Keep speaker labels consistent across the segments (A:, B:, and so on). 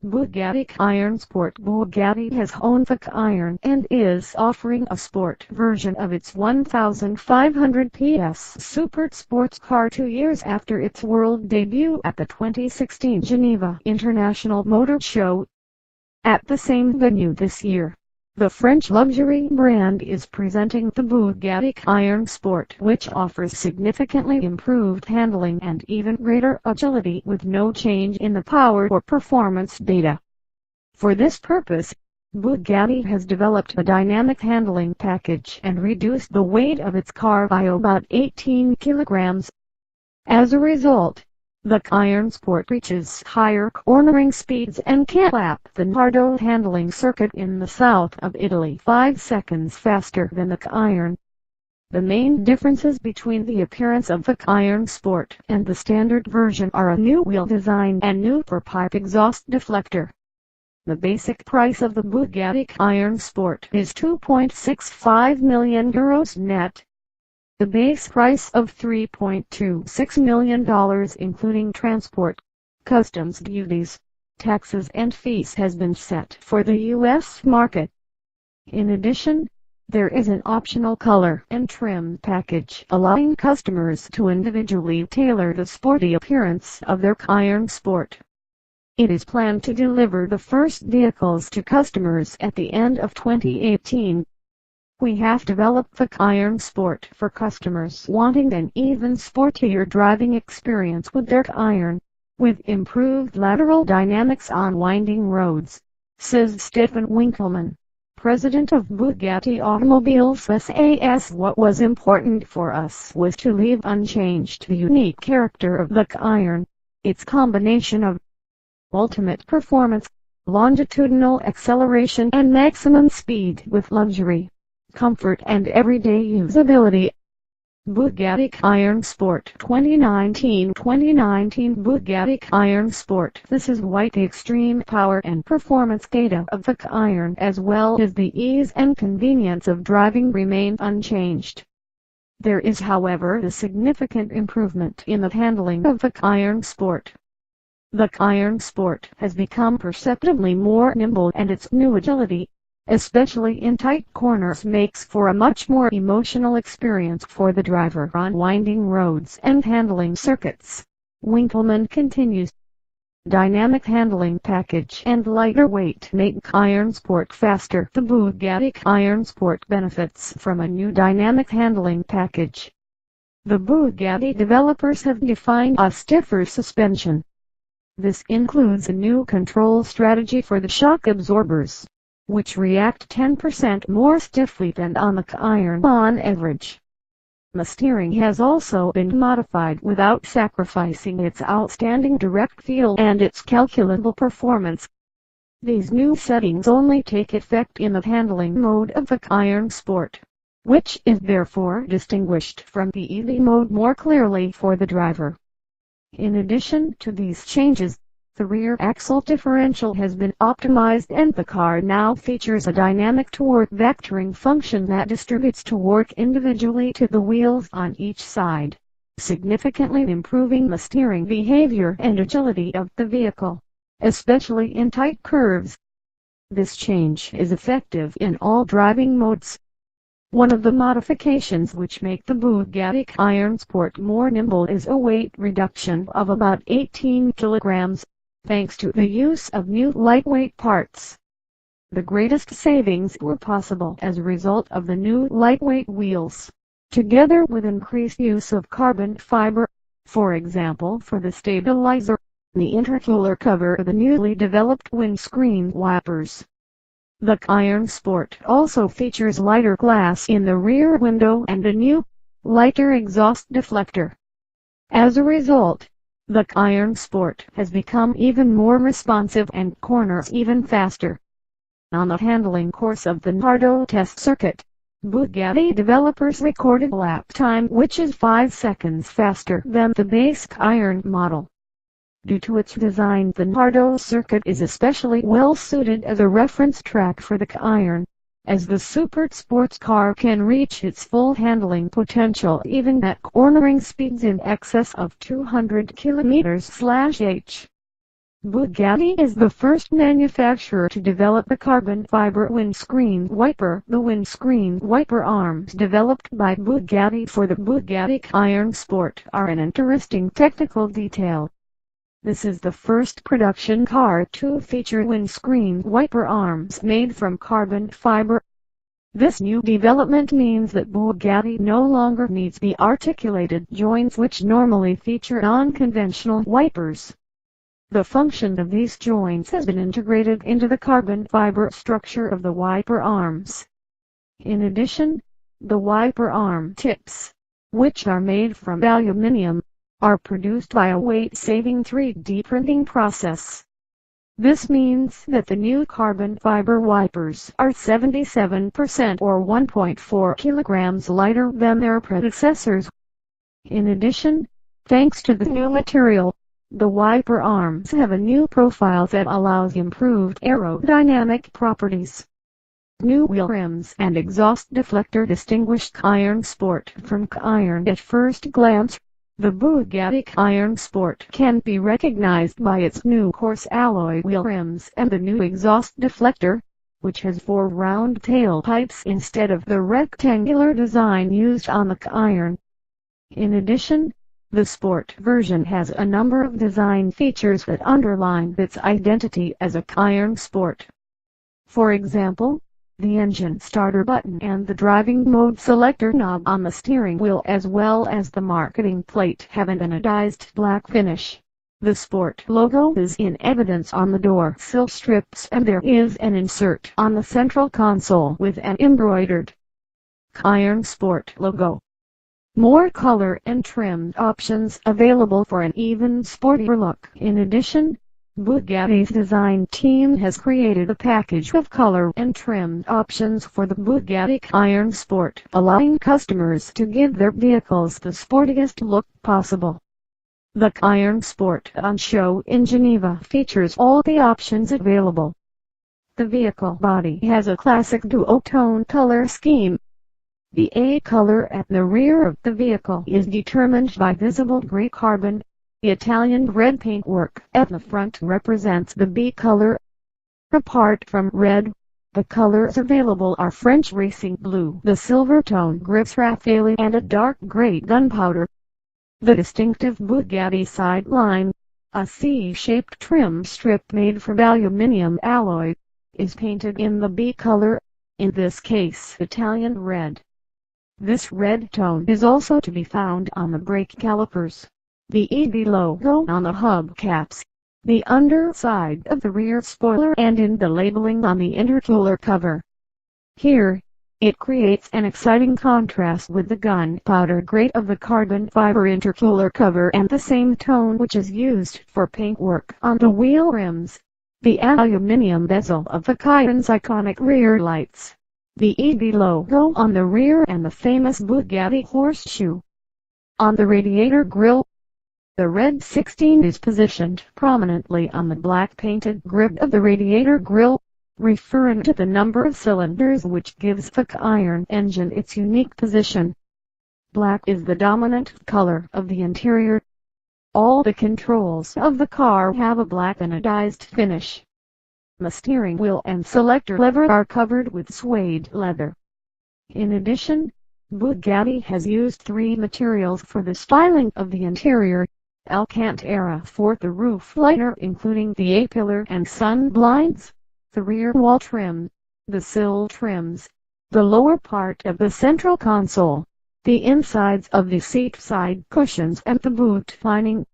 A: Bugatti Chiron Sport. Bugatti has owned the Chiron and is offering a sport version of its 1,500 PS super sports car 2 years after its world debut at the 2016 Geneva International Motor Show. At the same venue this year, the French luxury brand is presenting the Bugatti Chiron Sport, which offers significantly improved handling and even greater agility with no change in the power or performance data. For this purpose, Bugatti has developed a dynamic handling package and reduced the weight of its car by about 18 kilograms. As a result, the Chiron Sport reaches higher cornering speeds and can lap the Nardò handling circuit in the south of Italy 5 seconds faster than the Chiron. The main differences between the appearance of the Chiron Sport and the standard version are a new wheel design and new four-pipe exhaust deflector. The basic price of the Bugatti Chiron Sport is €2.65 million net. The base price of $3.26 million including transport, customs duties, taxes and fees has been set for the U.S. market. In addition, there is an optional color and trim package allowing customers to individually tailor the sporty appearance of their Chiron Sport. It is planned to deliver the first vehicles to customers at the end of 2018. We have developed the Chiron Sport for customers wanting an even sportier driving experience with their Chiron, with improved lateral dynamics on winding roads, says Stefan Winkleman, president of Bugatti Automobiles SAS. What was important for us was to leave unchanged the unique character of the Chiron, its combination of ultimate performance, longitudinal acceleration and maximum speed with luxury, comfort and everyday usability. Bugatti Chiron Sport 2019 Bugatti Chiron Sport. This is white. The extreme power and performance data of the Chiron as well as the ease and convenience of driving remain unchanged. There is however a significant improvement in the handling of the Chiron Sport. The Chiron Sport has become perceptibly more nimble and its new agility, especially in tight corners, makes for a much more emotional experience for the driver on winding roads and handling circuits. Winkleman continues. Dynamic handling package and lighter weight make Chiron Sport faster. The Bugatti Chiron Sport benefits from a new dynamic handling package. The Bugatti developers have defined a stiffer suspension. This includes a new control strategy for the shock absorbers, which react 10% more stiffly than on the Chiron on average. The steering has also been modified without sacrificing its outstanding direct feel and its calculable performance. These new settings only take effect in the handling mode of the Chiron Sport, which is therefore distinguished from the EV mode more clearly for the driver. In addition to these changes, the rear axle differential has been optimized and the car now features a dynamic torque vectoring function that distributes torque individually to the wheels on each side, significantly improving the steering behavior and agility of the vehicle, especially in tight curves. This change is effective in all driving modes. One of the modifications which make the Bugatti Chiron Sport more nimble is a weight reduction of about 18 kilograms, thanks to the use of new lightweight parts. The greatest savings were possible as a result of the new lightweight wheels, together with increased use of carbon fiber, for example for the stabilizer, the intercooler cover, the newly developed windscreen wipers. The Chiron Sport also features lighter glass in the rear window and a new, lighter exhaust deflector. As a result, the Chiron Sport has become even more responsive and corners even faster. On the handling course of the Nardò test circuit, Bugatti developers recorded lap time which is 5 seconds faster than the base Chiron model. Due to its design, the Nardò circuit is especially well suited as a reference track for the Chiron, as the super sports car can reach its full handling potential even at cornering speeds in excess of 200 km/h. Bugatti is the first manufacturer to develop the carbon fiber windscreen wiper. The windscreen wiper arms developed by Bugatti for the Bugatti Chiron Sport are an interesting technical detail. This is the first production car to feature windscreen wiper arms made from carbon fiber. This new development means that Bugatti no longer needs the articulated joints which normally feature non-conventional wipers. The function of these joints has been integrated into the carbon fiber structure of the wiper arms. In addition, the wiper arm tips, which are made from aluminium, are produced by a weight-saving 3D printing process. This means that the new carbon fiber wipers are 77% or 1.4 kilograms lighter than their predecessors. In addition, thanks to the new material, the wiper arms have a new profile that allows improved aerodynamic properties. New wheel rims and exhaust deflector distinguish Chiron Sport from Chiron at first glance. The Bugatti Chiron Sport can be recognized by its new coarse alloy wheel rims and the new exhaust deflector, which has 4 round tailpipes instead of the rectangular design used on the Chiron. In addition, the Sport version has a number of design features that underline its identity as a Chiron Sport. For example, the engine starter button and the driving mode selector knob on the steering wheel as well as the marketing plate have an anodized black finish. The Sport logo is in evidence on the door sill strips and there is an insert on the central console with an embroidered Chiron Sport logo. More color and trim options available for an even sportier look. In addition, Bugatti's design team has created a package of color and trim options for the Bugatti Chiron Sport, allowing customers to give their vehicles the sportiest look possible. The Chiron Sport on show in Geneva features all the options available. The vehicle body has a classic duotone color scheme. The A color at the rear of the vehicle is determined by visible gray carbon. Italian red paintwork at the front represents the B color. Apart from red, the colors available are French racing blue, the silver tone grips Raffaele and a dark gray gunpowder. The distinctive Bugatti sideline, a C-shaped trim strip made from aluminium alloy, is painted in the B color, in this case Italian red. This red tone is also to be found on the brake calipers, the EB logo on the hubcaps, the underside of the rear spoiler and in the labeling on the intercooler cover. Here, it creates an exciting contrast with the gunpowder gray of the carbon fiber intercooler cover and the same tone which is used for paintwork on the wheel rims, the aluminium bezel of the Chiron's iconic rear lights, the EB logo on the rear and the famous Bugatti horseshoe. On the radiator grille, the red 16 is positioned prominently on the black painted grid of the radiator grille, referring to the number of cylinders which gives the Chiron engine its unique position. Black is the dominant color of the interior. All the controls of the car have a black anodized finish. The steering wheel and selector lever are covered with suede leather. In addition, Bugatti has used 3 materials for the styling of the interior: Alcantara for the roof liner including the A-pillar and sun blinds, the rear wall trim, the sill trims, the lower part of the central console, the insides of the seat side cushions and the boot lining.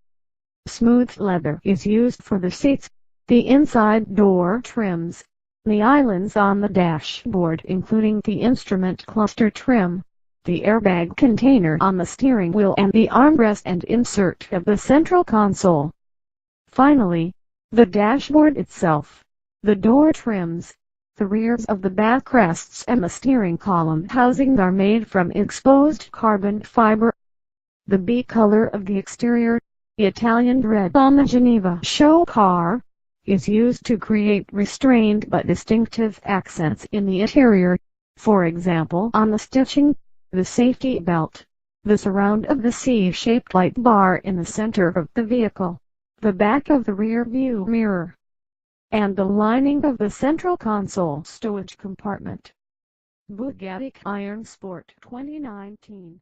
A: Smooth leather is used for the seats, the inside door trims, the islands on the dashboard including the instrument cluster trim, the airbag container on the steering wheel and the armrest and insert of the central console. Finally, the dashboard itself, the door trims, the rears of the backrests and the steering column housing are made from exposed carbon fiber. The B color of the exterior, Italian red on the Geneva show car, is used to create restrained but distinctive accents in the interior, for example on the stitching, the safety belt, the surround of the C-shaped light bar in the center of the vehicle, the back of the rear view mirror, and the lining of the central console stowage compartment. Bugatti Chiron Sport 2019